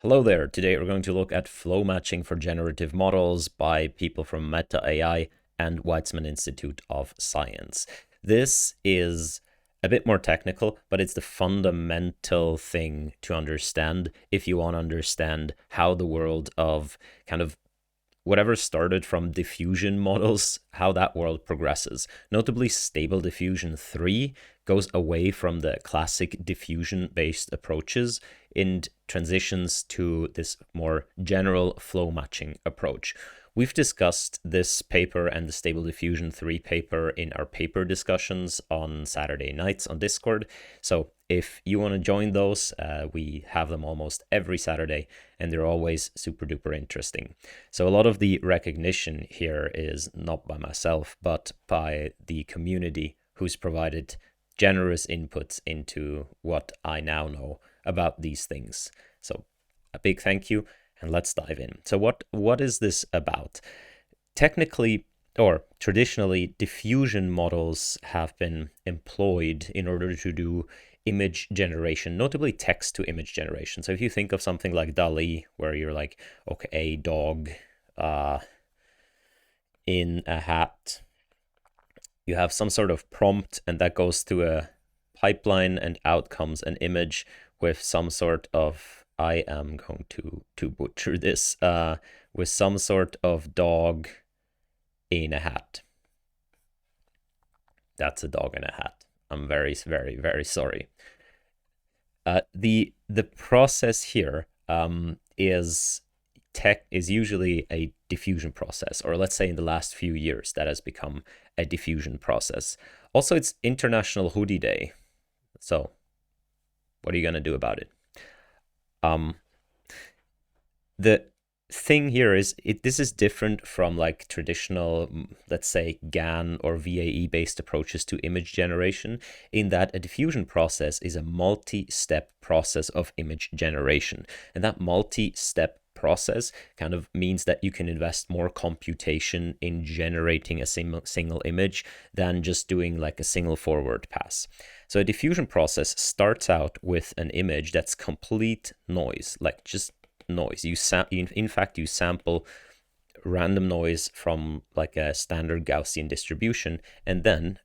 Hello there. Today we're going to look at flow matching for generative models by people from Meta AI and Weizmann Institute of Science. This is a bit more technical, but it's the fundamental thing to understand if you want to understand how the world of kind of whatever started from diffusion models, how that world progresses. Notably, Stable Diffusion 3 goes away from the classic diffusion-based approaches and transitions to this more general flow matching approach. We've discussed this paper and the Stable Diffusion 3 paper in our paper discussions on Saturday nights on Discord. So if you want to join those, we have them almost every Saturday, and they're always super duper interesting. So a lot of the recognition here is not by myself, but by the community who's provided generous inputs into what I now know about these things. So a big thank you, and let's dive in. So what is this about? Technically, or traditionally, diffusion models have been employed in order to do image generation, notably text to image generation. So if you think of something like DALL-E, where you're like, okay, a dog in a hat, you have some sort of prompt, and that goes to a pipeline, and out comes an image with some sort of, I am going to butcher this, with some sort of dog in a hat. That's a dog in a hat. I'm very, very, very sorry. The process here is usually a diffusion process, or let's say in the last few years that has become a diffusion process. Also, it's International Hoodie Day. So what are you going to do about it? The thing here is this is different from like traditional, let's say, GAN or VAE based approaches to image generation, in that a diffusion process is a multi-step process of image generation. And that multi-step process kind of means that you can invest more computation in generating a single image than just doing like a single forward pass. So a diffusion process starts out with an image that's complete noise, like just noise. You sample random noise from like a standard Gaussian distribution, and then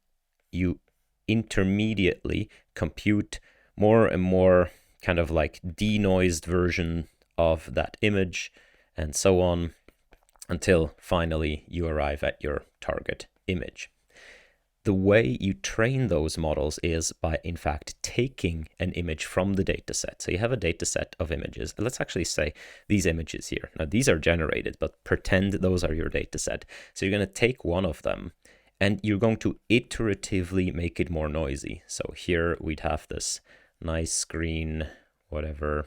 you intermediately compute more and more kind of like denoised version of that image, and so on, until finally you arrive at your target image. The way you train those models is by, in fact, taking an image from the dataset. So you have a dataset of images. Let's actually say these images here. Now, these are generated, but pretend those are your dataset. So you're going to take one of them, and you're going to iteratively make it more noisy. So here we'd have this nice screen, whatever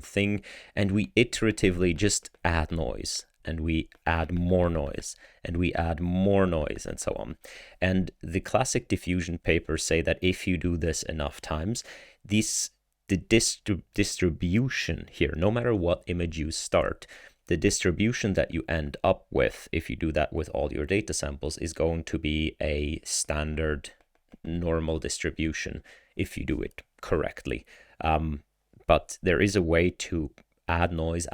thing, and we iteratively just add noise, and we add more noise, and we add more noise, and so on. And the classic diffusion papers say that if you do this enough times, the distribution here, no matter what image you start, the distribution that you end up with, if you do that with all your data samples, is going to be a standard normal distribution if you do it correctly. But there is a way to add noise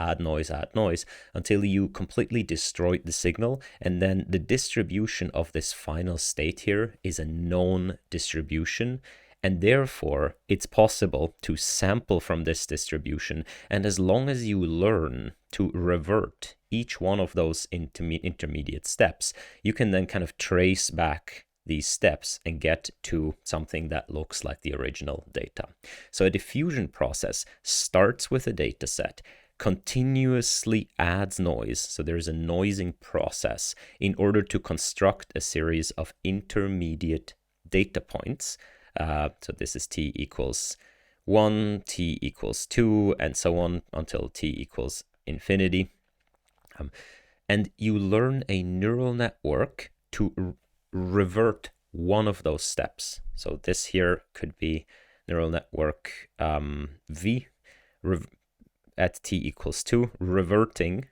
until you completely destroy the signal, and then the distribution of this final state here is a known distribution, and therefore it's possible to sample from this distribution, and as long as you learn to revert each one of those intermediate steps, you can then kind of trace back these steps and get to something that looks like the original data. So a diffusion process starts with a data set, continuously adds noise, so there's a noising process in order to construct a series of intermediate data points. So this is t equals 1, t equals 2, and so on until t equals infinity. And you learn a neural network to revert one of those steps. So this here could be neural network V at t equals 2, reverting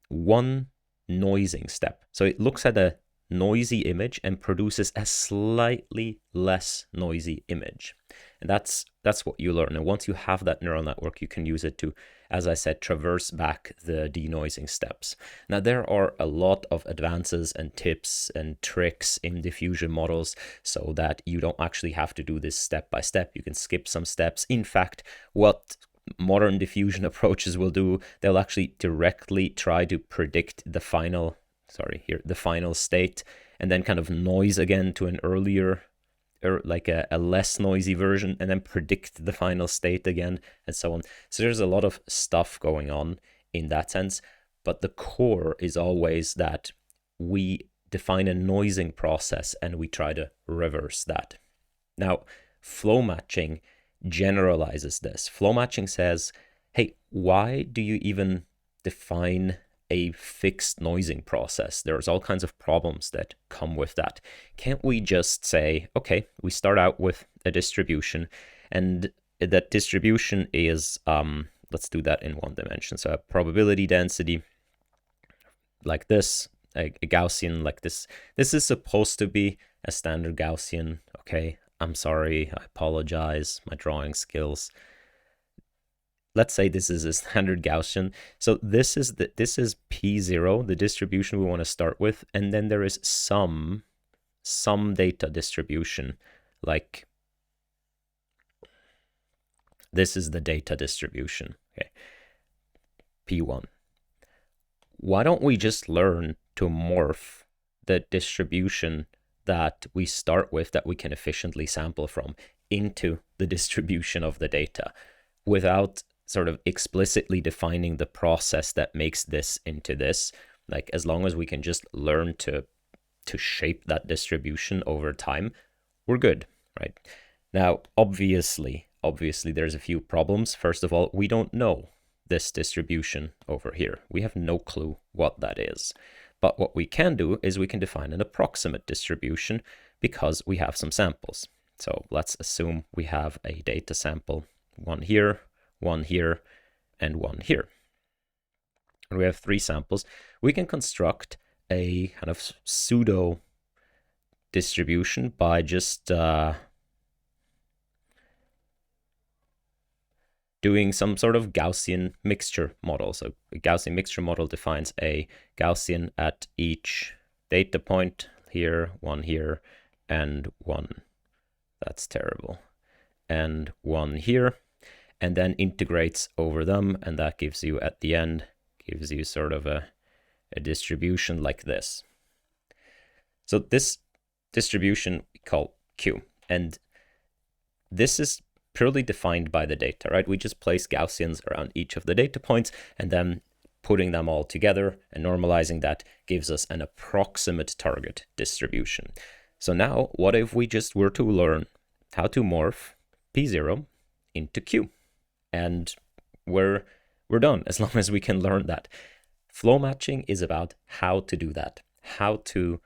one noising step. So it looks at a noisy image and produces a slightly less noisy image. And that's what you learn. And once you have that neural network, you can use it to, as I said, traverse back the denoising steps. Now, there are a lot of advances and tips and tricks in diffusion models so that you don't actually have to do this step by step. You can skip some steps. In fact, what modern diffusion approaches will do, they'll actually directly try to predict the final state, and then kind of noise again to an earlier, or like a less noisy version, and then predict the final state again, and so on. So there's a lot of stuff going on in that sense, but the core is always that we define a noising process and we try to reverse that. Now, flow matching generalizes this. Flow matching says, hey, why do you even define a fixed noising process? There's all kinds of problems that come with that. Can't we just say, okay, we start out with a distribution, and that distribution is, let's do that in one dimension. So a probability density like this, a Gaussian like this. This is supposed to be a standard Gaussian, okay? I'm sorry, I apologize, my drawing skills. Let's say this is a standard Gaussian. So this is P0, the distribution we want to start with, and then there is some data distribution, like this is the data distribution, okay, P1. Why don't we just learn to morph the distribution that we start with, that we can efficiently sample from, into the distribution of the data, without sort of explicitly defining the process that makes this into this? Like, as long as we can just learn to shape that distribution over time, we're good, right? Now, obviously there's a few problems. First of all, we don't know this distribution over here. We have no clue what that is. But what we can do is we can define an approximate distribution because we have some samples. So let's assume we have a data sample, one here, and one here. And we have 3 samples. We can construct a kind of pseudo distribution by just doing some sort of Gaussian mixture model. So a Gaussian mixture model defines a Gaussian at each data point, here, and one. That's terrible. And one here, and then integrates over them, and that gives you, at the end, gives you sort of a distribution like this. So this distribution we call Q, and this is purely defined by the data, right? We just place Gaussians around each of the data points, and then putting them all together and normalizing that gives us an approximate target distribution. So now, what if we just were to learn how to morph P0 into Q? And we're done, as long as we can learn that. Flow matching is about how to do that, how to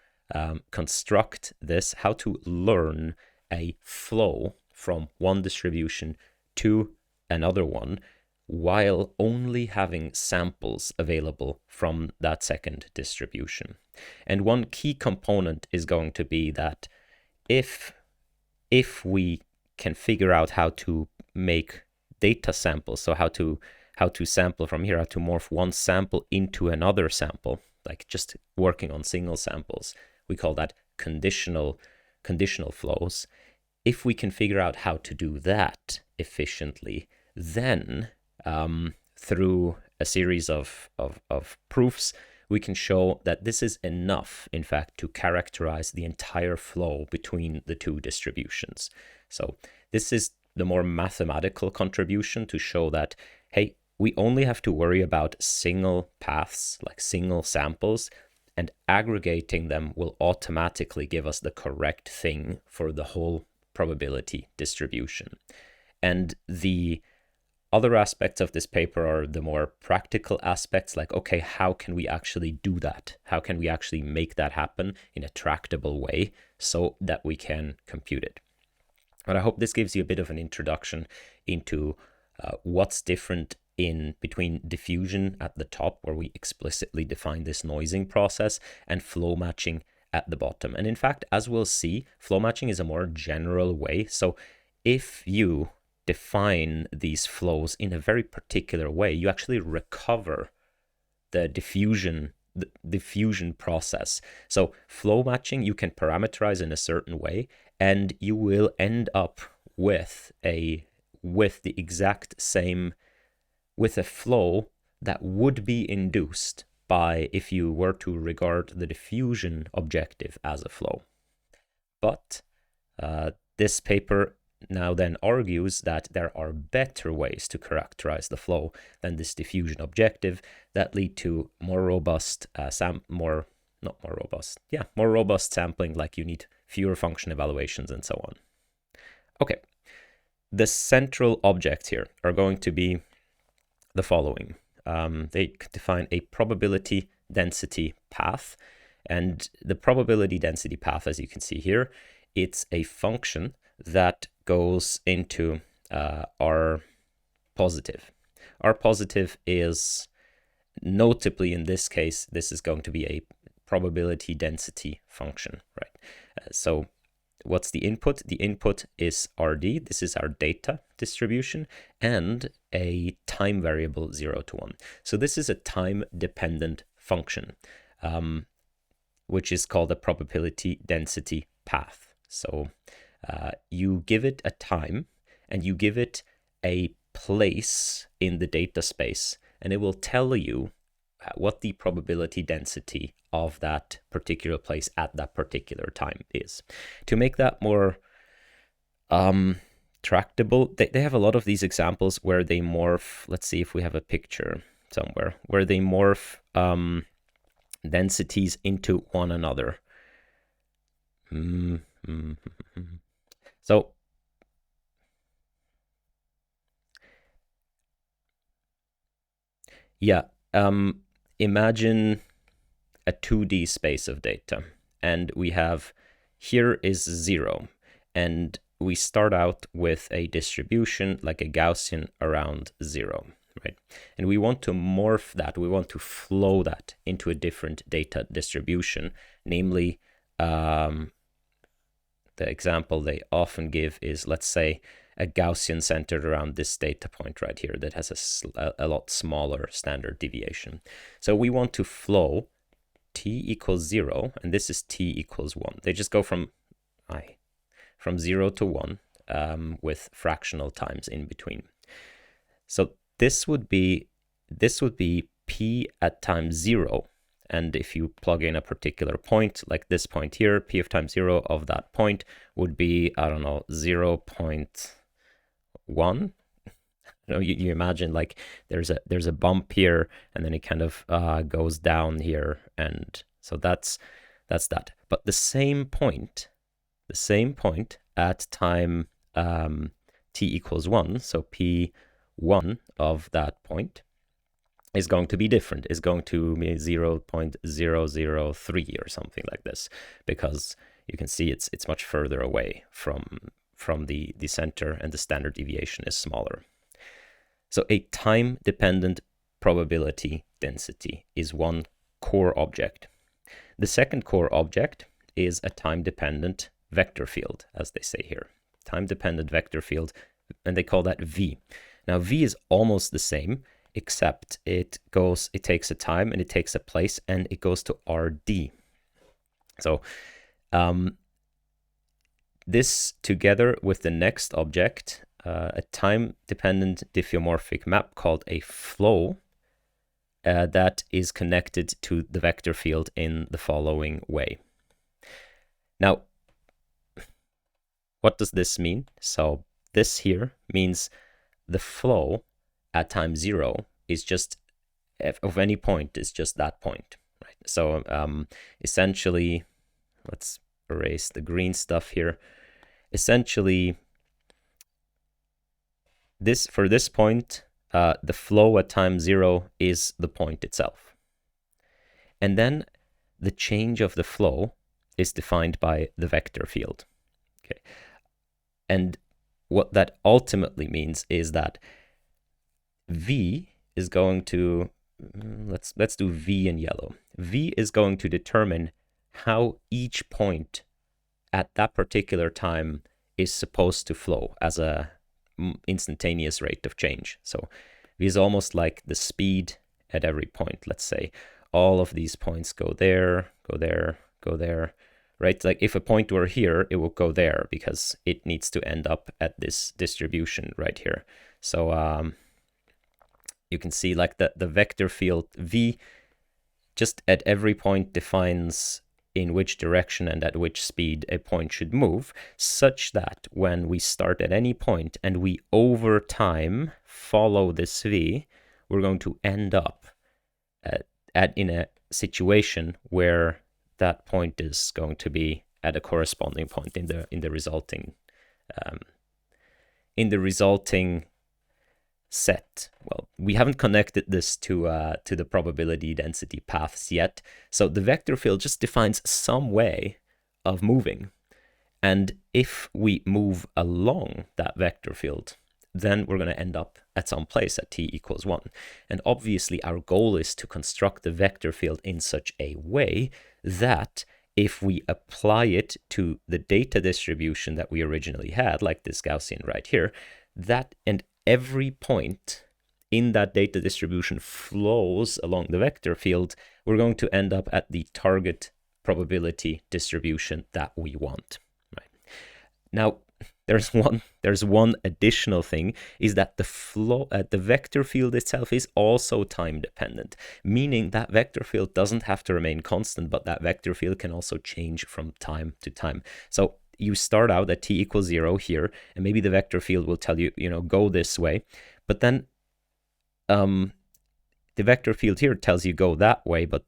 construct this, how to learn a flow from one distribution to another one while only having samples available from that second distribution. And one key component is going to be that if we can figure out how to make data samples, so how to sample from here, how to morph one sample into another sample, like just working on single samples, we call that conditional flows. If we can figure out how to do that efficiently, then through a series of proofs, we can show that this is enough, in fact, to characterize the entire flow between the 2 distributions. So this is the more mathematical contribution to show that, hey, we only have to worry about single paths, like single samples, and aggregating them will automatically give us the correct thing for the whole probability distribution. And the other aspects of this paper are the more practical aspects, like, okay, how can we actually do that? How can we actually make that happen in a tractable way so that we can compute it? But I hope this gives you a bit of an introduction into what's different in between diffusion at the top, where we explicitly define this noising process, and flow matching at the bottom. And in fact, as we'll see, flow matching is a more general way. So if you define these flows in a very particular way, you actually recover the diffusion process. So flow matching you can parameterize in a certain way, and you will end up with the exact same, with a flow that would be induced by if you were to regard the diffusion objective as a flow. But this paper now then argues that there are better ways to characterize the flow than this diffusion objective that lead to more robust more robust sampling, like you need fewer function evaluations and so on. Okay, the central objects here are going to be the following. They define a probability density path, and the probability density path, as you can see here, it's a function that goes into R positive. R positive is, notably in this case, this is going to be a probability density function, right? So what's the input? The input is RD. This is our data distribution, and a time variable 0 to 1. So this is a time-dependent function, which is called a probability density path. So you give it a time, and you give it a place in the data space, and it will tell you what the probability density of that particular place at that particular time is. To make that more tractable, they have a lot of these examples where they morph. Let's see if we have a picture somewhere where they morph densities into one another. So yeah, imagine a 2D space of data, and we have, here is 0, and we start out with a distribution like a Gaussian around 0, right? And we want to morph that, we want to flow that into a different data distribution, namely, the example they often give is, let's say, a Gaussian centered around this data point right here that has a lot smaller standard deviation. So we want to flow t equals 0, and this is t equals 1. They just go from 0 to 1 with fractional times in between. So this would be p at time 0. And if you plug in a particular point, like this point here, p of time 0 of that point would be, I don't know, 0.1. You imagine like there's a bump here, and then it kind of goes down here, and so that's that. But the same point at time t equals 1, so p1 of that point, is going to be different, is going to be 0.003 or something like this, because you can see it's much further away from the center, and the standard deviation is smaller. So a time-dependent probability density is one core object. The second core object is a time-dependent vector field, as they say here. Time-dependent vector field, and they call that V. Now V is almost the same, except it takes a time and it takes a place, and it goes to RD. So this together with the next object, a time-dependent diffeomorphic map called a flow, that is connected to the vector field in the following way. Now, what does this mean? So this here means the flow at time 0 is just, of any point, is just that point, right? So essentially, let's erase the green stuff here. Essentially, for this point, the flow at time 0 is the point itself. And then the change of the flow is defined by the vector field. Okay. And what that ultimately means is that V is going to, let's do V in yellow. V is going to determine how each point at that particular time is supposed to flow as a instantaneous rate of change. So V is almost like the speed at every point. Let's say all of these points go there, go there, go there, right? Like if a point were here, it will go there because it needs to end up at this distribution right here. So you can see like the vector field V just at every point defines in which direction and at which speed a point should move, such that when we start at any point and we over time follow this V, we're going to end up in a situation where that point is going to be at a corresponding point in the resulting set. Well, we haven't connected this to the probability density paths yet. So the vector field just defines some way of moving. And if we move along that vector field, then we're going to end up at some place at t equals 1. And obviously our goal is to construct the vector field in such a way that if we apply it to the data distribution that we originally had, like this Gaussian right here, that and every point in that data distribution flows along the vector field, we're going to end up at the target probability distribution that we want. Right. Now, there's one additional thing, is that the vector field itself is also time dependent, meaning that vector field doesn't have to remain constant, but that vector field can also change from time to time. So you start out at t equals 0 here, and maybe the vector field will tell you, go this way, but then the vector field here tells you go that way, but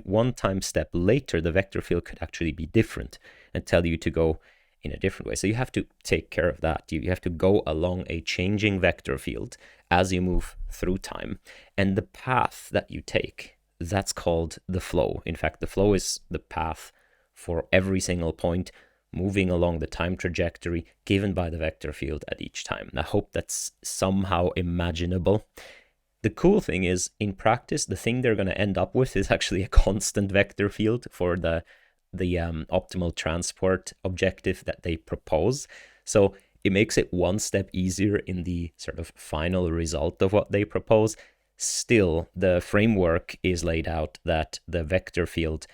one time step later, the vector field could actually be different and tell you to go in a different way. So you have to take care of that. You have to go along a changing vector field as you move through time. And the path that you take, that's called the flow. In fact, the flow is the path for every single point moving along the time trajectory given by the vector field at each time. And I hope that's somehow imaginable. The cool thing is, in practice, the thing they're going to end up with is actually a constant vector field for the optimal transport objective that they propose. So it makes it one step easier in the sort of final result of what they propose. Still, the framework is laid out that the vector field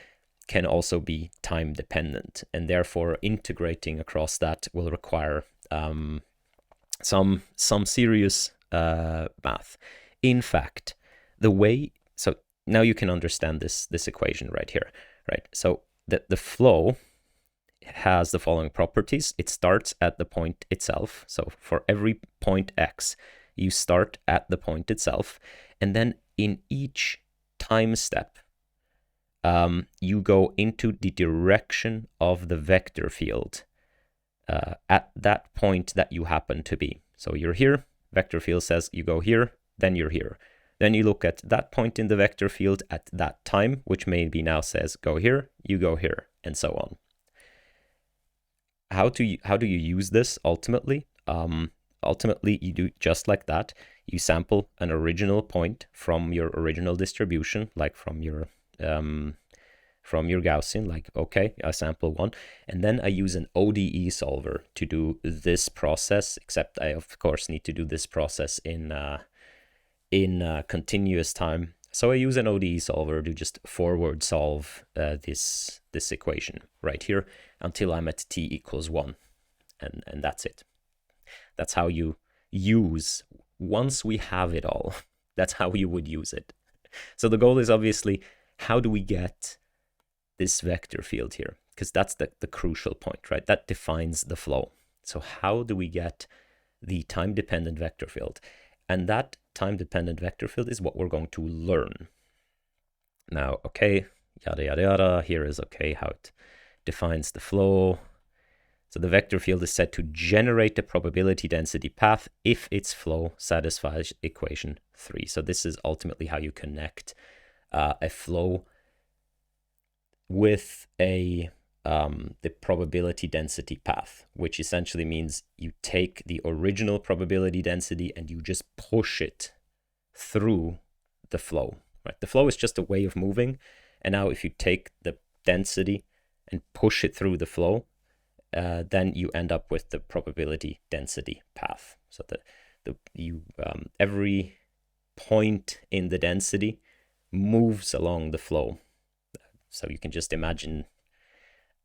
can also be time dependent, and therefore integrating across that will require some serious math. In fact, so now you can understand this equation right here, right? So the flow has the following properties. It starts at the point itself. So for every point x, you start at the point itself, and then in each time step, you go into the direction of the vector field at that point that you happen to be. So you're here, vector field says you go here, then you're here. Then you look at that point in the vector field at that time, which maybe now says go here, you go here, and so on. How do you use this ultimately? Ultimately, you do just like that. You sample an original point from your original distribution, like from your Gaussian, like, okay, I sample one, and then I use an ODE solver to do this process, except I, of course, need to do this process in continuous time. So I use an ODE solver to just forward solve this equation right here until I'm at t equals 1, and that's it. That's how you use, once we have it all, that's how you would use it. So the goal is obviously, how do we get this vector field here? Because that's the crucial point, right? That defines the flow. So how do we get the time-dependent vector field? And that time-dependent vector field is what we're going to learn. Now, okay, yada, yada, yada. Here is, okay, how it defines the flow. So the vector field is said to generate a probability density path if its flow satisfies equation 3. So this is ultimately how you connect a flow with the probability density path, which essentially means you take the original probability density and you just push it through the flow, right? The flow is just a way of moving, and now if you take the density and push it through the flow, then you end up with the probability density path. So every point in the density moves along the flow. So you can just imagine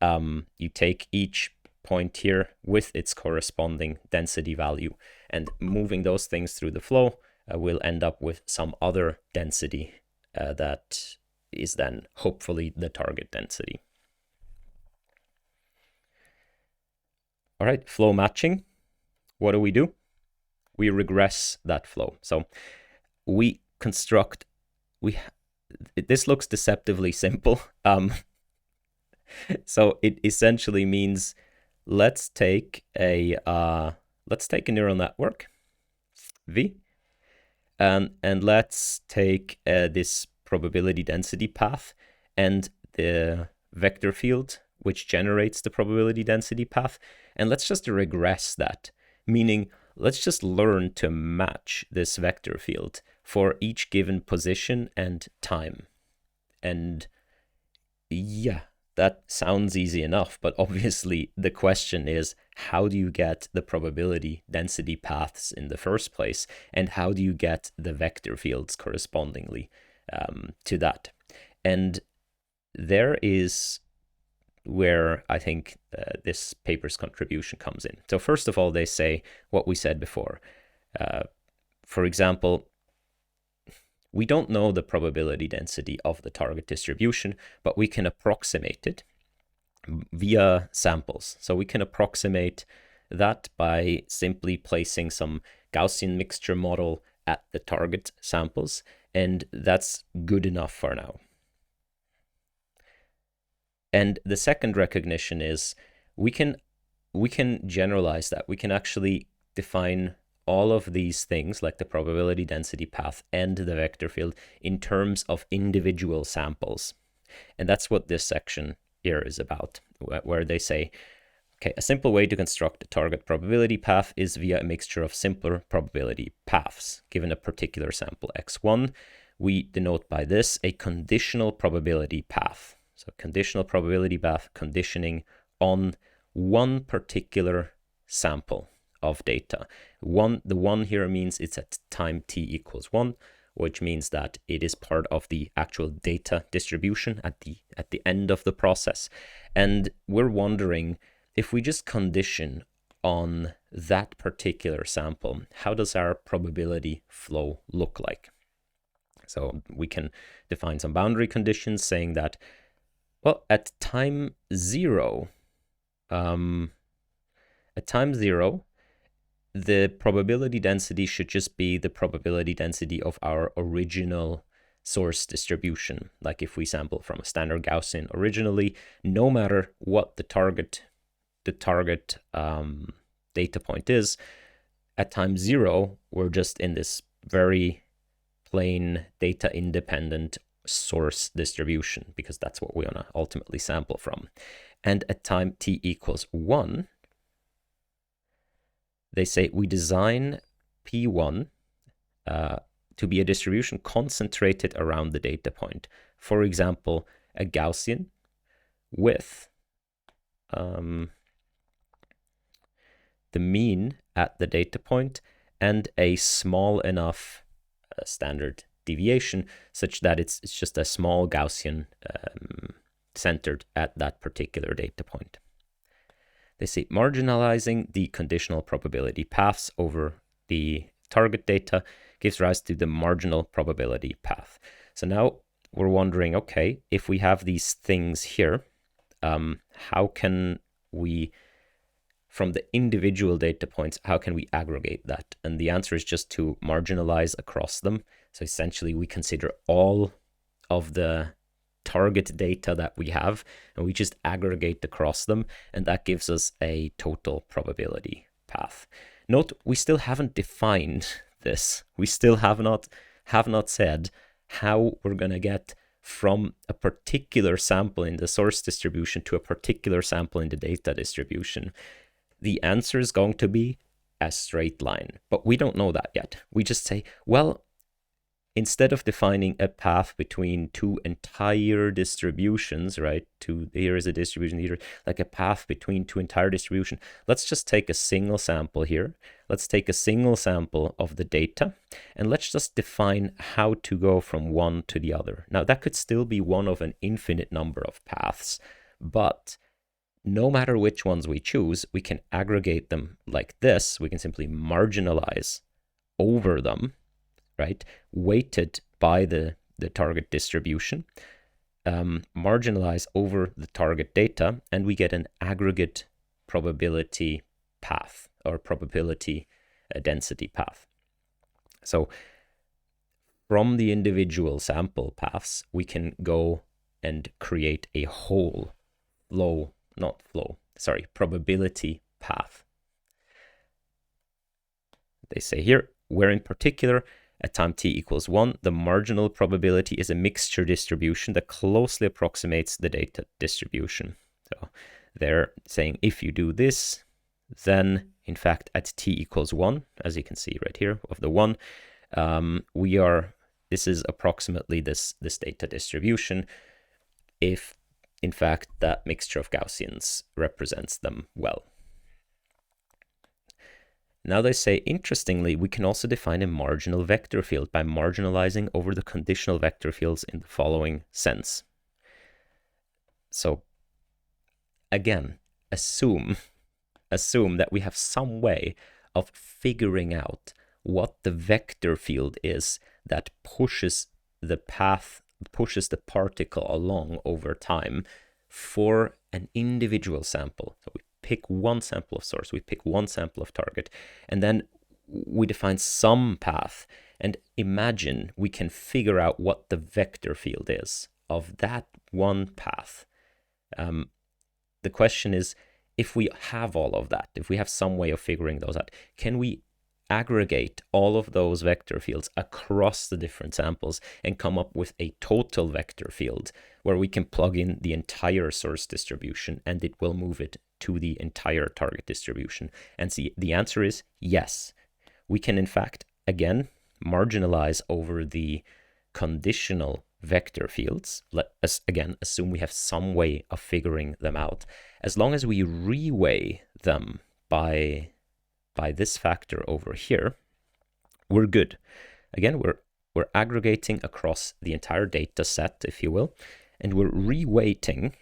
you take each point here with its corresponding density value, and moving those things through the flow will end up with some other density that is then hopefully the target density. All right, flow matching. What do? We regress that flow. So we construct, this looks deceptively simple. So it essentially means let's take a neural network, V, and let's take this probability density path and the vector field which generates the probability density path, and let's just regress that, meaning let's just learn to match this vector field for each given position and time. And yeah, that sounds easy enough, but obviously the question is, how do you get the probability density paths in the first place? And how do you get the vector fields correspondingly to that? And there is where I think this paper's contribution comes in. So first of all, they say what we said before. For example, we don't know the probability density of the target distribution, but we can approximate it via samples. So we can approximate that by simply placing some Gaussian mixture model at the target samples, and that's good enough for now. And the second recognition is we can generalize that. We can actually define all of these things like the probability density path and the vector field in terms of individual samples. And that's what this section here is about, where they say, okay, a simple way to construct a target probability path is via a mixture of simpler probability paths. Given a particular sample x1, we denote by this a conditional probability path. So conditional probability path conditioning on one particular sample of data. The one here means it's at time t equals 1, which means that it is part of the actual data distribution at the end of the process. And we're wondering, if we just condition on that particular sample, how does our probability flow look like? So we can define some boundary conditions saying that, well, at time 0, the probability density should just be the probability density of our original source distribution. Like if we sample from a standard Gaussian originally, no matter what the target data point is, at time 0, we're just in this very plain data independent source distribution, because that's what we want to ultimately sample from. And at time t equals 1, they say we design P1 to be a distribution concentrated around the data point. For example, a Gaussian with the mean at the data point and a small enough standard deviation such that it's just a small Gaussian centered at that particular data point. They say marginalizing the conditional probability paths over the target data gives rise to the marginal probability path. So now we're wondering, okay, if we have these things here, how can we, from the individual data points, how can we aggregate that? And the answer is just to marginalize across them. So essentially we consider all of the target data that we have and we just aggregate across them, and that gives us a total probability path. Note, we still haven't defined this. We still have not said how we're going to get from a particular sample in the source distribution to a particular sample in the data distribution. The answer is going to be a straight line, but we don't know that yet. We just say, well, instead of defining a path between two entire distributions, right? Here is a distribution, here, like a path between two entire distribution. Let's just take a single sample here. Let's take a single sample of the data, and let's just define how to go from one to the other. Now, that could still be one of an infinite number of paths, but no matter which ones we choose, we can aggregate them like this. We can simply marginalize over them, right? Weighted by the target distribution, marginalize over the target data, and we get an aggregate probability path or probability density path. So from the individual sample paths, we can go and create a whole probability path. They say here, where in particular, at time t equals 1, the marginal probability is a mixture distribution that closely approximates the data distribution. So they're saying if you do this, then in fact at t equals 1, as you can see right here of the 1, this is approximately this data distribution if in fact that mixture of Gaussians represents them well. Now they say, interestingly, we can also define a marginal vector field by marginalizing over the conditional vector fields in the following sense. So again, assume that we have some way of figuring out what the vector field is that pushes the particle along over time for an individual sample. So we pick one sample of source, we pick one sample of target, and then we define some path, and imagine we can figure out what the vector field is of that one path. The question is, if we have all of that, if we have some way of figuring those out, can we aggregate all of those vector fields across the different samples and come up with a total vector field where we can plug in the entire source distribution and it will move it to the entire target distribution? And see, the answer is yes. We can in fact, again, marginalize over the conditional vector fields. Let us again assume we have some way of figuring them out. As long as we reweigh them by this factor over here, we're good. Again, we're aggregating across the entire data set, if you will, and we're reweighting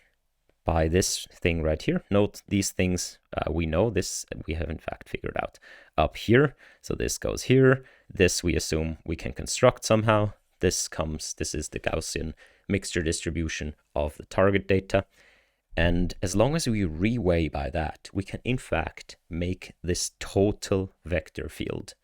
by this thing right here. Note these things, we know this, we have in fact figured out up here. So this goes here. This we assume we can construct somehow. This is the Gaussian mixture distribution of the target data. And as long as we reweigh by that, we can in fact make this total vector field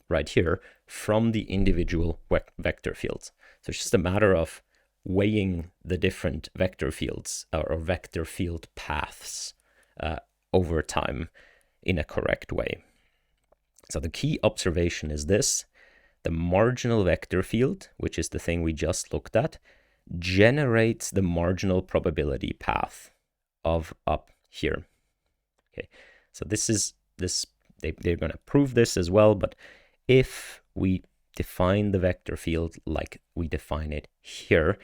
right here from the individual vector fields. So it's just a matter of weighing the different vector fields or vector field paths over time in a correct way. So the key observation is this: the marginal vector field, which is the thing we just looked at, generates the marginal probability path of up here. Okay, so they're going to prove this as well, but if we define the vector field like we define it here,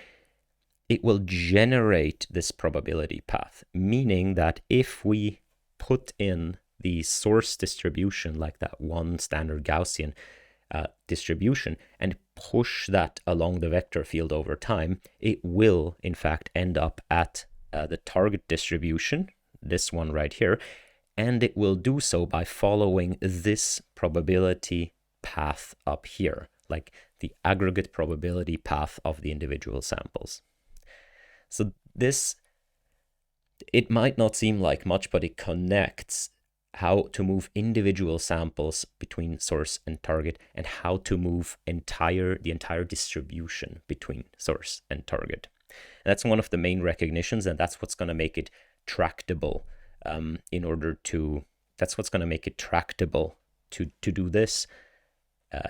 it will generate this probability path, meaning that if we put in the source distribution like that one standard Gaussian distribution and push that along the vector field over time, it will in fact end up at the target distribution, this one right here, and it will do so by following this probability path up here, like the aggregate probability path of the individual samples. So this, it might not seem like much, but it connects how to move individual samples between source and target, and how to move the entire distribution between source and target. And that's one of the main recognitions, and that's what's going to make it tractable. That's what's going to make it tractable to do this,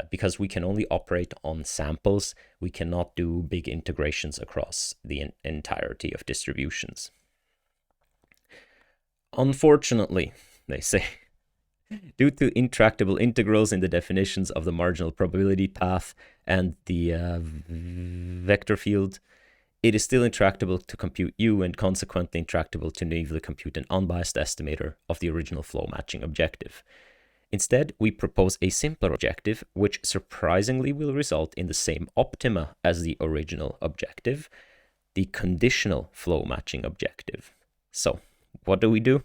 because we can only operate on samples. We cannot do big integrations across the entirety of distributions. Unfortunately, they say, Due to intractable integrals in the definitions of the marginal probability path and the vector field, it is still intractable to compute U and consequently intractable to naively compute an unbiased estimator of the original flow matching objective. Instead, we propose a simpler objective, which surprisingly will result in the same optima as the original objective, the conditional flow matching objective. So, what do?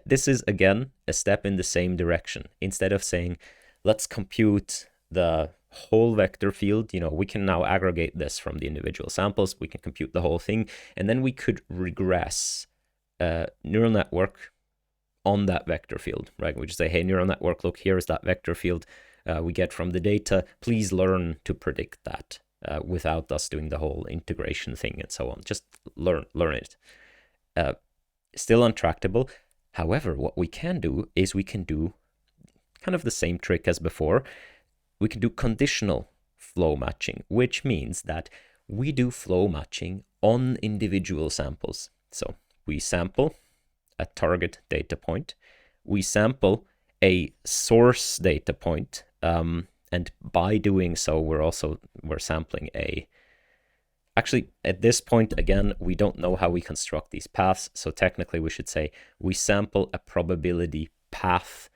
This is, again, a step in the same direction. Instead of saying, let's compute the whole vector field, we can now aggregate this from the individual samples, we can compute the whole thing, and then we could regress a neural network on that vector field, right? We just say, hey, neural network, look, here is that vector field we get from the data. Please learn to predict that without us doing the whole integration thing and so on. Just learn it. Still untractable. However, what we can do is we can do kind of the same trick as before. We can do conditional flow matching, which means that we do flow matching on individual samples. So we sample a target data point, we sample a source data point, and by doing so, we're sampling actually, at this point, again, we don't know how we construct these paths, so technically we should say we sample a probability path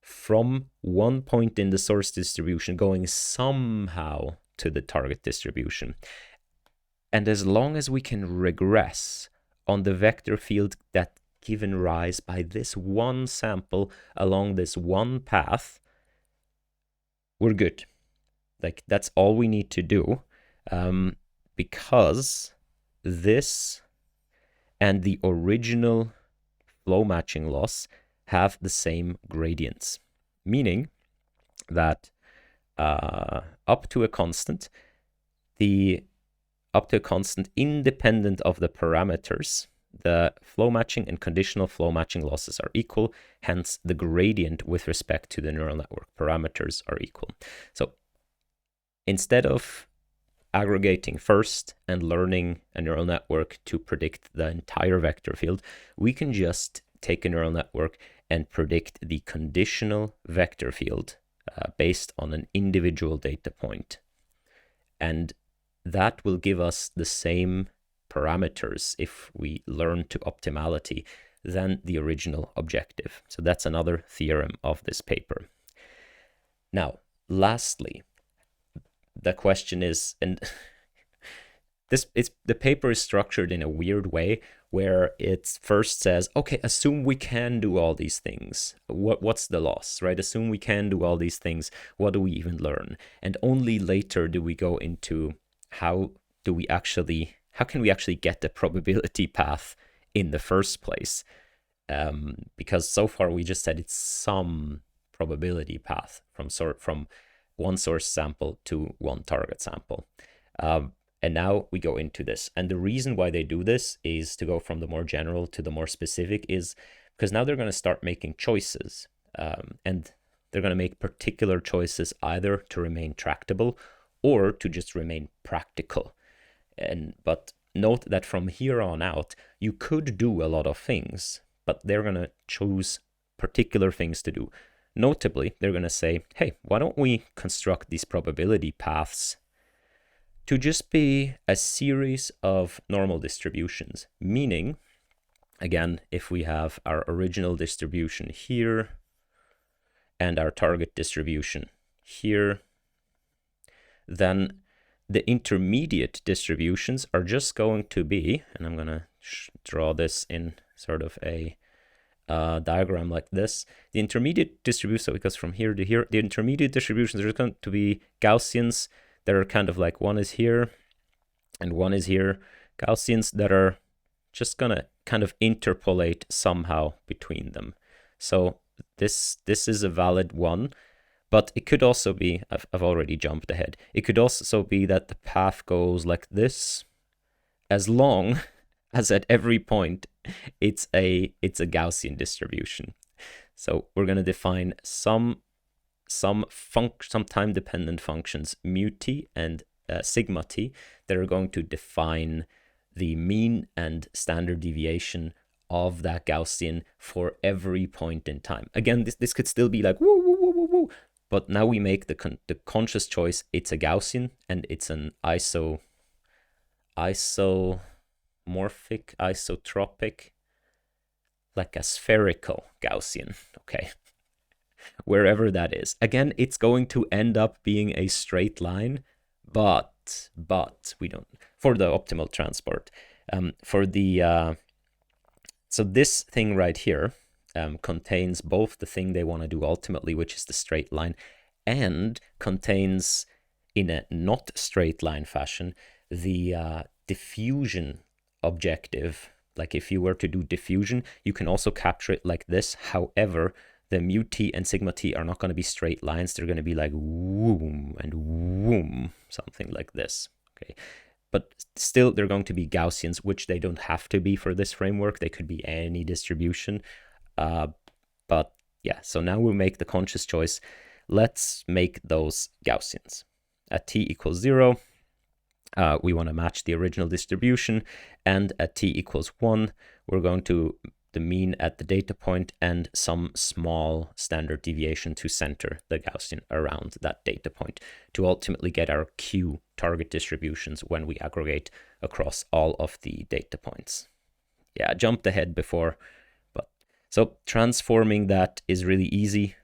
from one point in the source distribution going somehow to the target distribution. And as long as we can regress on the vector field that given rise by this one sample along this one path, we're good. Like, that's all we need to do, because this and the original flow matching loss have the same gradients, meaning that up to a constant independent of the parameters, the flow matching and conditional flow matching losses are equal. Hence, the gradient with respect to the neural network parameters are equal. So instead of aggregating first and learning a neural network to predict the entire vector field, we can just take a neural network and predict the conditional vector field based on an individual data point. And that will give us the same parameters if we learn to optimality than the original objective. So that's another theorem of this paper. Now, lastly, the question is, and the paper is structured in a weird way where it first says, okay, assume we can do all these things. What's the loss, right? Assume we can do all these things. What do we even learn? And only later do we go into how can we actually get the probability path in the first place? Because so far we just said it's some probability path from one source sample to one target sample. And now we go into this. And the reason why they do this is to go from the more general to the more specific is because now they're going to start making choices. And they're going to make particular choices either to remain tractable or to just remain practical. But note that from here on out, you could do a lot of things, but they're going to choose particular things to do. Notably, they're going to say, hey, why don't we construct these probability paths to just be a series of normal distributions? Meaning, again, if we have our original distribution here and our target distribution here, then the intermediate distributions are just going to be, and I'm going to draw this in sort of a diagram like this. The intermediate distribution, so it goes from here to here, the intermediate distributions are going to be Gaussians that are kind of like one is here and one is here. Gaussians that are just going to kind of interpolate somehow between them. So this is a valid one. But it could also be, I've already jumped ahead, it could also be that the path goes like this, as long as at every point it's a Gaussian distribution. So we're going to define some time-dependent functions, mu t and sigma t, that are going to define the mean and standard deviation of that Gaussian for every point in time. Again, this could still be like woo, woo, woo, woo, woo. But now we make the conscious choice. It's a Gaussian and it's an isotropic, like a spherical Gaussian, okay? Wherever that is. Again, it's going to end up being a straight line, but we don't, for the optimal transport. So this thing right here contains both the thing they want to do ultimately, which is the straight line, and contains, in a not straight line fashion, the diffusion objective. Like if you were to do diffusion, you can also capture it like this. However, the mu t and sigma t are not going to be straight lines. They're going to be like whoom and whoom, something like this. Okay. But still, they're going to be Gaussians, which they don't have to be for this framework. They could be any distribution. But yeah, so now we'll make the conscious choice. Let's make those Gaussians. At t equals 0, we want to match the original distribution. And at t equals 1, we're going to the mean at the data point and some small standard deviation to center the Gaussian around that data point to ultimately get our Q target distributions when we aggregate across all of the data points. Yeah, I jumped ahead before, but so transforming that is really easy.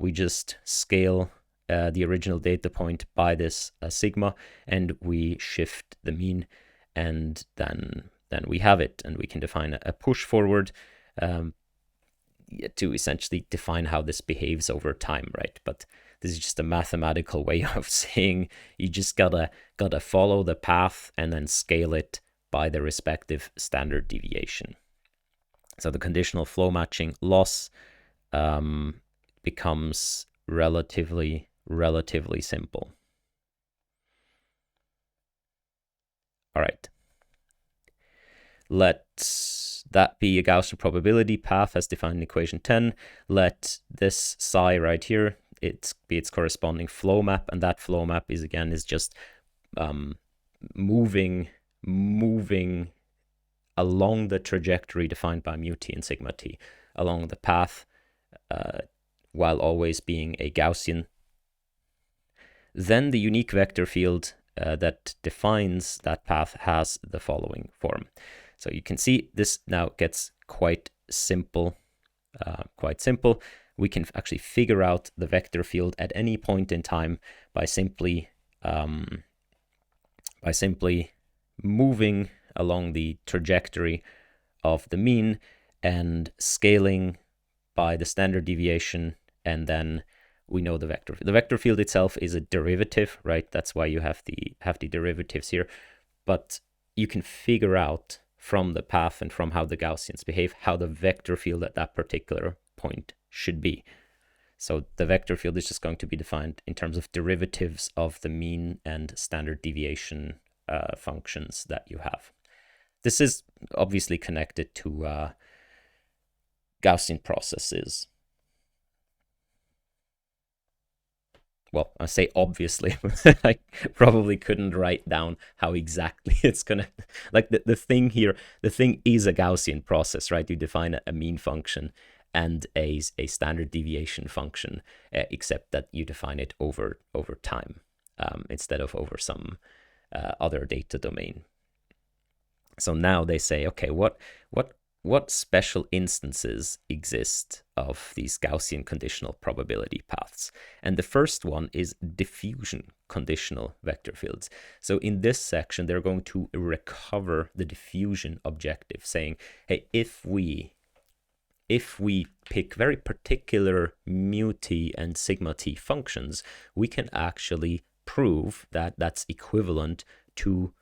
We just scale the original data point by this sigma, and we shift the mean, and then we have it, and we can define a push forward to essentially define how this behaves over time, right? But this is just a mathematical way of saying you just gotta follow the path and then scale it by the respective standard deviation. So the conditional flow matching loss becomes relatively simple. All right. Let that be a Gaussian probability path as defined in equation 10. Let this psi right here, be its corresponding flow map, and that flow map is just moving along the trajectory defined by mu t and sigma t along the path, while always being a Gaussian. Then the unique vector field that defines that path has the following form. So you can see this now gets quite simple. We can actually figure out the vector field at any point in time by simply moving along the trajectory of the mean and scaling by the standard deviation, and then we know the vector. The vector field itself is a derivative, right? That's why you have the derivatives here. But you can figure out from the path and from how the Gaussians behave how the vector field at that particular point should be. So the vector field is just going to be defined in terms of derivatives of the mean and standard deviation functions that you have. This is obviously connected to Gaussian processes. Well, I say obviously, I probably couldn't write down how exactly it's gonna, like the thing here, the thing is a Gaussian process, right? You define a mean function and a standard deviation function, except that you define it over time instead of over some other data domain. So now they say, okay, what special instances exist of these Gaussian conditional probability paths? And the first one is diffusion conditional vector fields. So in this section, they're going to recover the diffusion objective, saying, hey, if we pick very particular mu t and sigma t functions, we can actually prove that that's equivalent to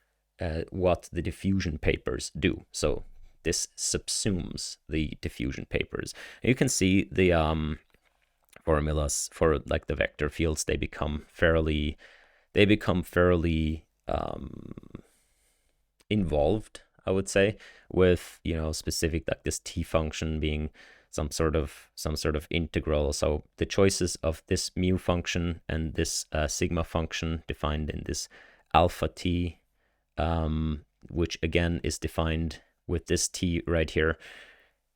what the diffusion papers do. So this subsumes the diffusion papers. You can see the formulas for like the vector fields. They become fairly involved, I would say, with specific, like this t function being some sort of integral. So the choices of this mu function and this sigma function defined in this alpha t, which again is defined with this t right here,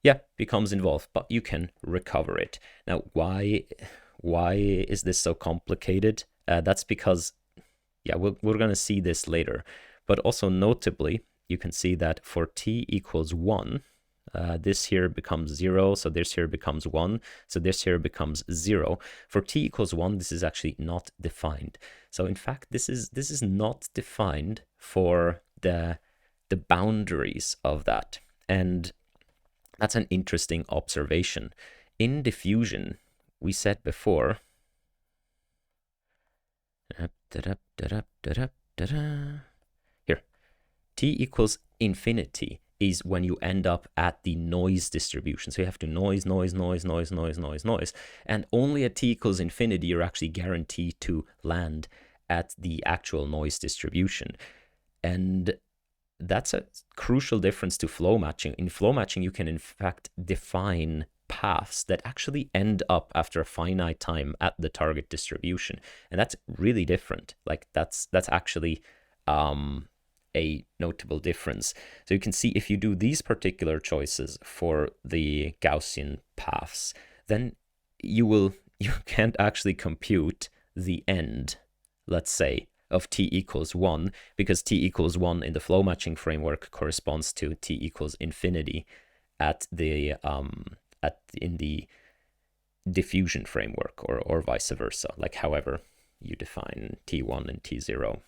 yeah, becomes involved, but you can recover it. Now, why is this so complicated? That's because, yeah, we're going to see this later. But also notably, you can see that for t equals 1, this here becomes 0, so this here becomes 1, so this here becomes 0. For t equals 1, this is actually not defined. So in fact, this is not defined for the boundaries of that. And that's an interesting observation. In diffusion, we said before, here, t equals infinity is when you end up at the noise distribution. So you have to noise. And only at t equals infinity, you're actually guaranteed to land at the actual noise distribution. And that's a crucial difference to flow matching. In flow matching, you can in fact define paths that actually end up after a finite time at the target distribution. And that's really different. Like that's actually a notable difference. So you can see if you do these particular choices for the Gaussian paths, then you can't actually compute the end, let's say, of t equals 1, because t equals 1 in the flow matching framework corresponds to t equals infinity in the diffusion framework, or vice versa, like however you define t1 and t0.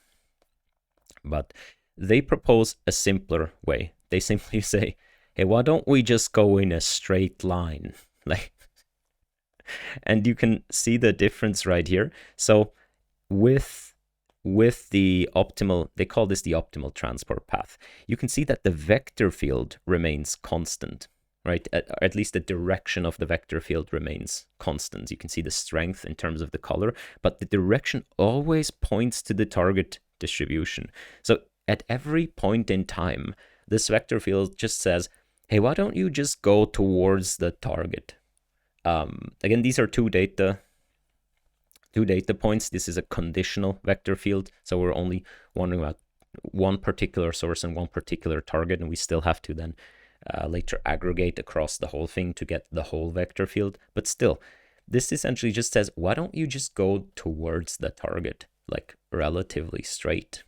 But they propose a simpler way. They simply say, hey, why don't we just go in a straight line? Like, and you can see the difference right here. So with the optimal, they call this the optimal transport path, you can see that the vector field remains constant, right? At least the direction of the vector field remains constant. You can see the strength in terms of the color, but the direction always points to the target distribution. So at every point in time, this vector field just says, hey, why don't you just go towards the target? Again, these are two data points. This is a conditional vector field, so we're only wondering about one particular source and one particular target, and we still have to then later aggregate across the whole thing to get the whole vector field. But still, this essentially just says, why don't you just go towards the target, like relatively straight?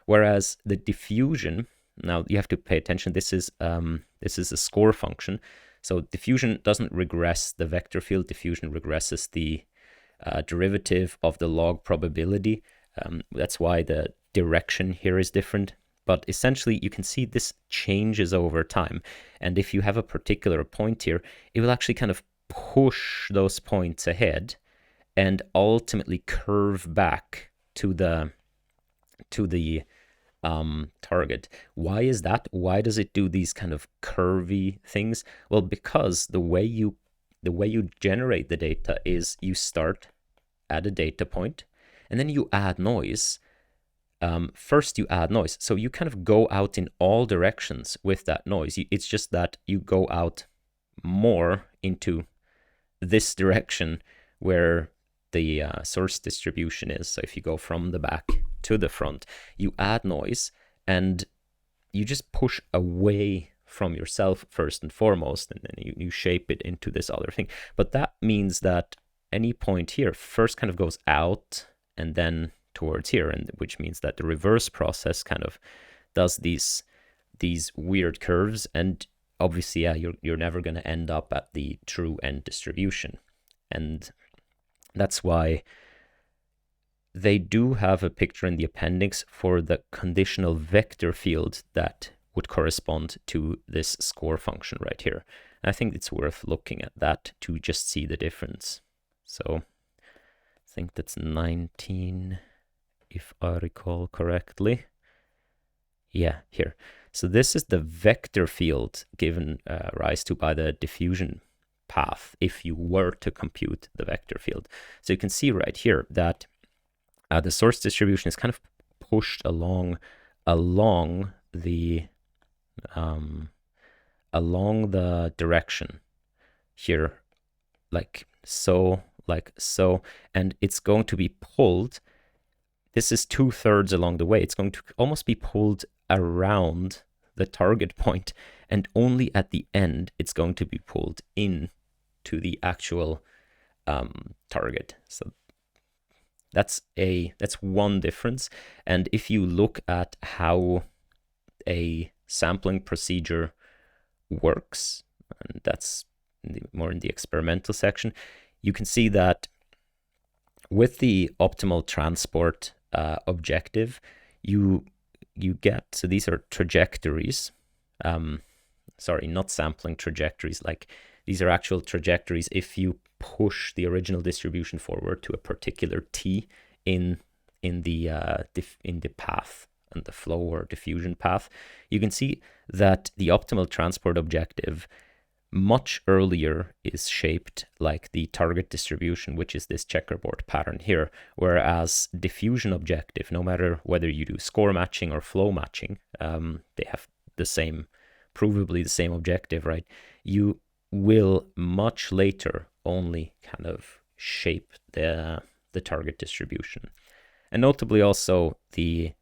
Whereas the diffusion, now you have to pay attention, this is a score function. So diffusion doesn't regress the vector field, diffusion regresses the derivative of the log probability. That's why the direction here is different. But essentially, you can see this changes over time. And if you have a particular point here, it will actually kind of push those points ahead and ultimately curve back to the target. Why is that? Why does it do these kind of curvy things? Well, because the way you generate the data is you start at a data point and then you add noise. First you add noise, so you kind of go out in all directions with that noise. It's just that you go out more into this direction where the source distribution is. So if you go from the back to the front, you add noise and you just push away from yourself first and foremost, and then you shape it into this other thing. But that means that any point here first kind of goes out and then towards here, and which means that the reverse process kind of does these weird curves, and obviously, yeah, you're never going to end up at the true end distribution. And that's why they do have a picture in the appendix for the conditional vector field that would correspond to this score function right here. And I think it's worth looking at that to just see the difference. So I think that's 19, if I recall correctly. Yeah, here. So this is the vector field given rise to by the diffusion path if you were to compute the vector field. So you can see right here that the source distribution is kind of pushed along the direction here, like so, and it's going to be pulled. This is 2/3 along the way. It's going to almost be pulled around the target point, and only at the end it's going to be pulled in to the actual target. So that's one difference. And if you look at how a sampling procedure works, and that's more in the experimental section, you can see that with the optimal transport objective, you get, so these are trajectories, sorry, not sampling trajectories, like these are actual trajectories if you push the original distribution forward to a particular t in the path and the flow or diffusion path. You can see that the optimal transport objective much earlier is shaped like the target distribution, which is this checkerboard pattern here, whereas diffusion objective, no matter whether you do score matching or flow matching, they have the same, provably the same objective, right? You will much later only kind of shape the target distribution. And notably also the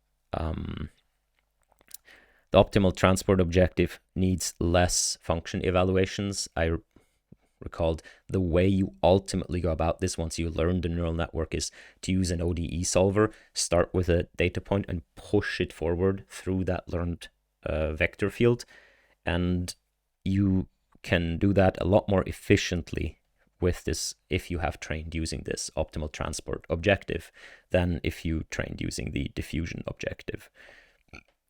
optimal transport objective needs less function evaluations. I recalled the way you ultimately go about this once you learn the neural network is to use an ODE solver, start with a data point and push it forward through that learned vector field. And you can do that a lot more efficiently with this if you have trained using this optimal transport objective than if you trained using the diffusion objective.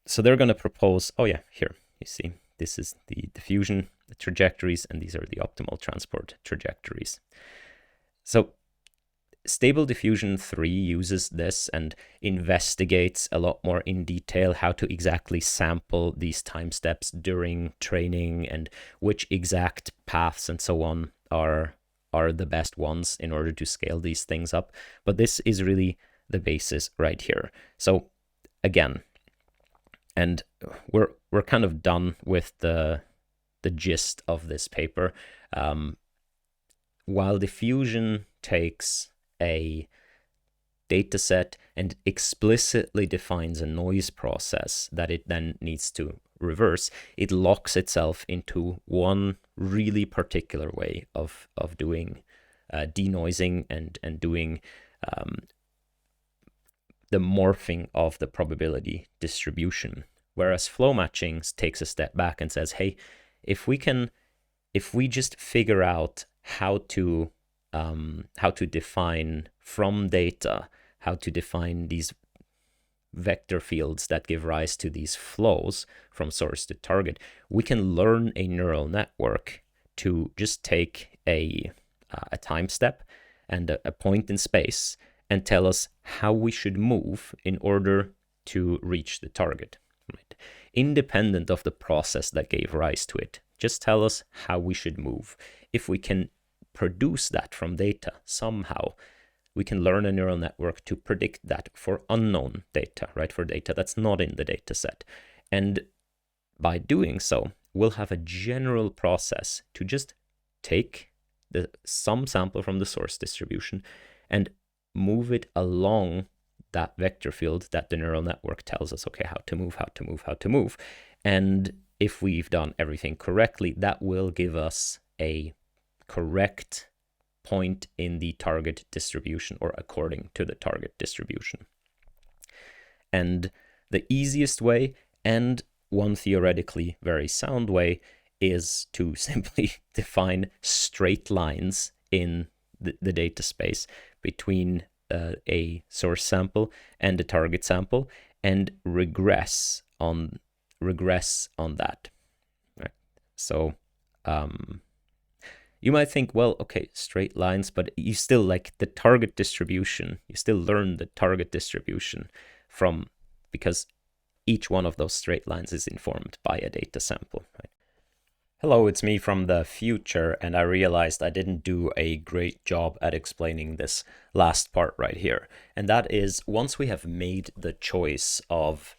So they're going to propose, oh yeah, here, you see, this is the diffusion trajectories, and these are the optimal transport trajectories. So Stable Diffusion 3 uses this and investigates a lot more in detail how to exactly sample these time steps during training and which exact paths and so on are the best ones in order to scale these things up. But this is really the basis right here. So again, and we're kind of done with the gist of this paper. While diffusion takes a data set and explicitly defines a noise process that it then needs to reverse, it locks itself into one really particular way of doing denoising and doing the morphing of the probability distribution. Whereas flow matching takes a step back and says, hey, if we just figure out how to define from data, how to define these vector fields that give rise to these flows from source to target, we can learn a neural network to just take a time step and a point in space and tell us how we should move in order to reach the target, right? Independent of the process that gave rise to it. Just tell us how we should move. If we can produce that from data somehow, we can learn a neural network to predict that for unknown data, right? For data that's not in the data set. And by doing so, we'll have a general process to just take some sample from the source distribution and move it along that vector field that the neural network tells us, okay, how to move. And if we've done everything correctly, that will give us a correct point in the target distribution or according to the target distribution. And the easiest way, and one theoretically very sound way, is to simply define straight lines in the data space between a source sample and a target sample and regress on that, right? So you might think, well, okay, straight lines, but you still like the target distribution, you still learn the target distribution because each one of those straight lines is informed by a data sample, right? Hello, it's me from the future, and I realized I didn't do a great job at explaining this last part right here. And that is, once we have made the choice of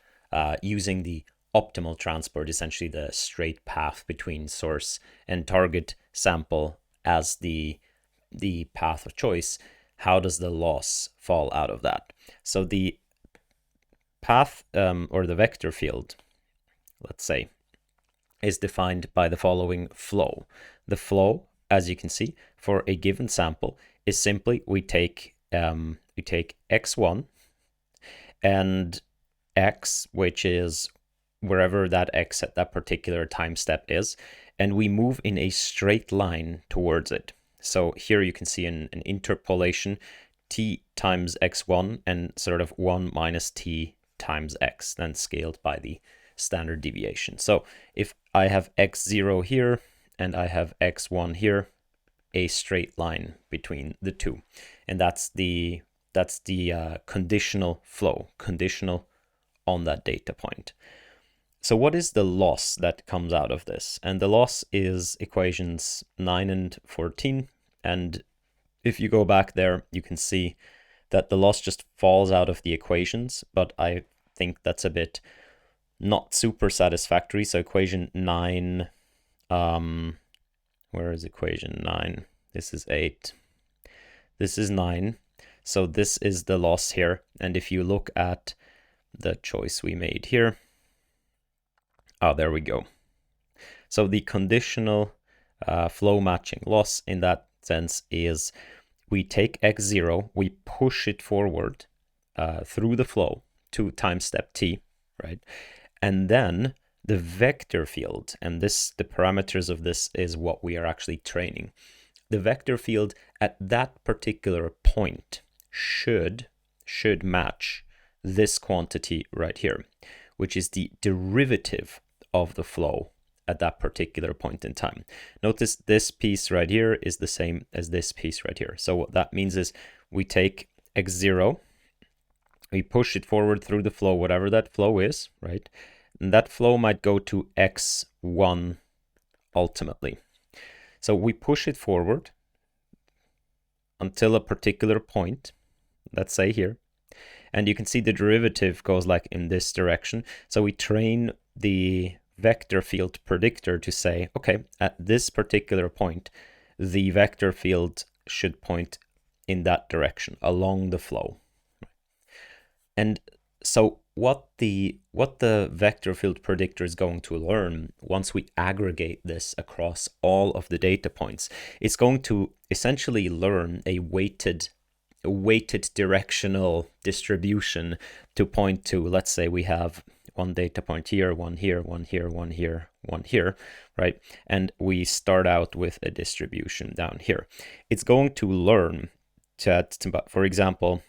using the optimal transport, essentially the straight path between source and target sample as the path of choice, how does the loss fall out of that? So the path or the vector field, let's say, is defined by the following flow. The flow, as you can see, for a given sample is simply we take x1 and x, which is wherever that x at that particular time step is, and we move in a straight line towards it. So here you can see an interpolation, t times x1 and sort of 1 minus t times x, then scaled by the standard deviation. So if I have x0 here and I have x1 here, a straight line between the two, and that's the conditional flow, conditional on that data point. So what is the loss that comes out of this? And the loss is equations 9 and 14. And if you go back there, you can see that the loss just falls out of the equations, but I think that's a bit not super satisfactory. So equation 9, where is equation 9? This is 8. This is 9. So this is the loss here. And if you look at the choice we made here, there we go. So the conditional flow matching loss in that sense is we take x0, we push it forward through the flow to time step t, right? And then the vector field, and this, the parameters of this is what we are actually training. The vector field at that particular point should match this quantity right here, which is the derivative of the flow at that particular point in time. Notice this piece right here is the same as this piece right here. So what that means is we take x0, we push it forward through the flow, whatever that flow is, right? And that flow might go to x1 ultimately. So we push it forward until a particular point, let's say here, and you can see the derivative goes like in this direction. So we train the vector field predictor to say, okay, at this particular point, the vector field should point in that direction along the flow. And so what the vector field predictor is going to learn once we aggregate this across all of the data points, it's going to essentially learn a weighted directional distribution to point to, let's say we have one data point here, one here, one here, one here, one here, right? And we start out with a distribution down here. It's going to learn for example,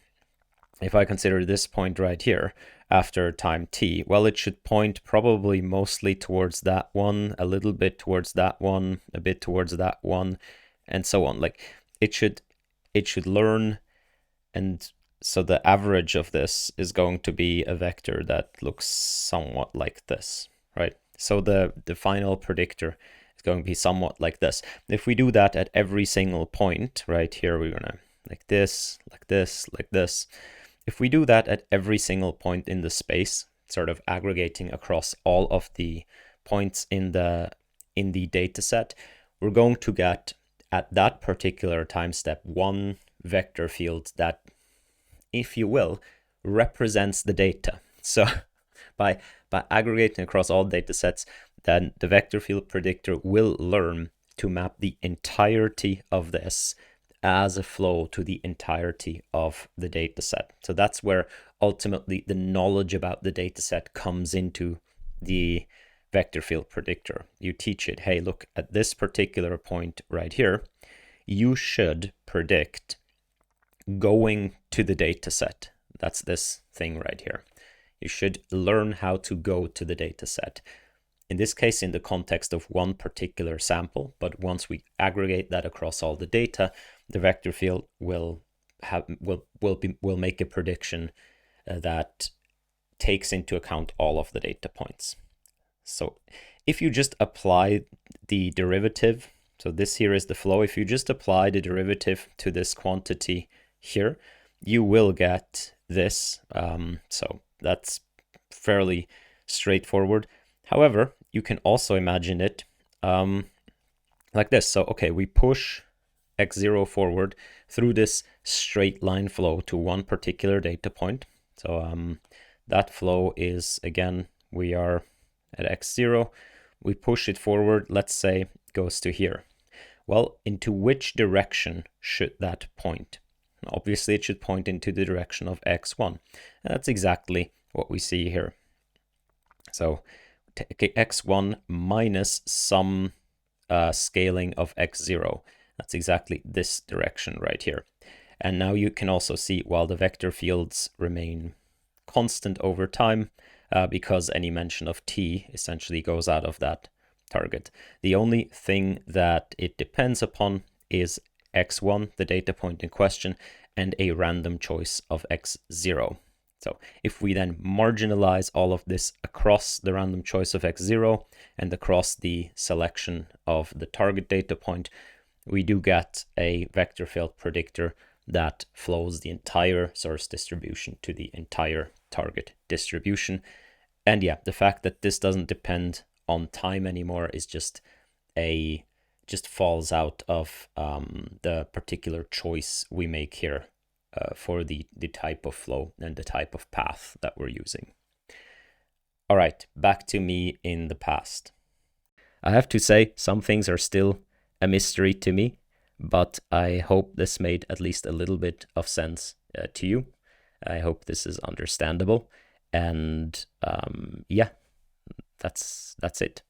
if I consider this point right here after time t, well, it should point probably mostly towards that one, a little bit towards that one, a bit towards that one, and so on. Like it should learn. And so the average of this is going to be a vector that looks somewhat like this, right? So the final predictor is going to be somewhat like this. If we do that at every single point, right here, we're gonna like this, like this, like this. If we do that at every single point in the space, sort of aggregating across all of the points in the data set, we're going to get at that particular time step one vector field that, if you will, represents the data. So by aggregating across all data sets, then the vector field predictor will learn to map the entirety of this as a flow to the entirety of the data set. So that's where ultimately the knowledge about the data set comes into the vector field predictor. You teach it, hey, look, at this particular point right here, you should predict going to the data set. That's this thing right here. You should learn how to go to the data set. In this case, in the context of one particular sample, but once we aggregate that across all the data, the vector field will make a prediction that takes into account all of the data points. So if you just apply the derivative, so this here is the flow, if you just apply the derivative to this quantity here, you will get this. So that's fairly straightforward. However, you can also imagine it like this. So, okay, we push x0 forward through this straight line flow to one particular data point. So that flow is, again, we are at x0, we push it forward, let's say goes to here. Well, into which direction should that point? Obviously, it should point into the direction of x1. And that's exactly what we see here. So take x1 minus some scaling of x0. That's exactly this direction right here. And now you can also see while the vector fields remain constant over time, because any mention of t essentially goes out of that target. The only thing that it depends upon is x1, the data point in question, and a random choice of x0. So if we then marginalize all of this across the random choice of x0 and across the selection of the target data point, we do get a vector field predictor that flows the entire source distribution to the entire target distribution. And yeah, the fact that this doesn't depend on time anymore is just falls out of the particular choice we make here for the type of flow and the type of path that we're using. All right, back to me in the past. I have to say, some things are still a mystery to me, but I hope this made at least a little bit of sense to you. I hope this is understandable. And yeah, that's it.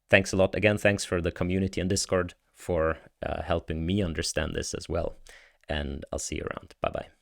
Thanks a lot. Again, thanks for the community in Discord for helping me understand this as well. And I'll see you around. Bye-bye.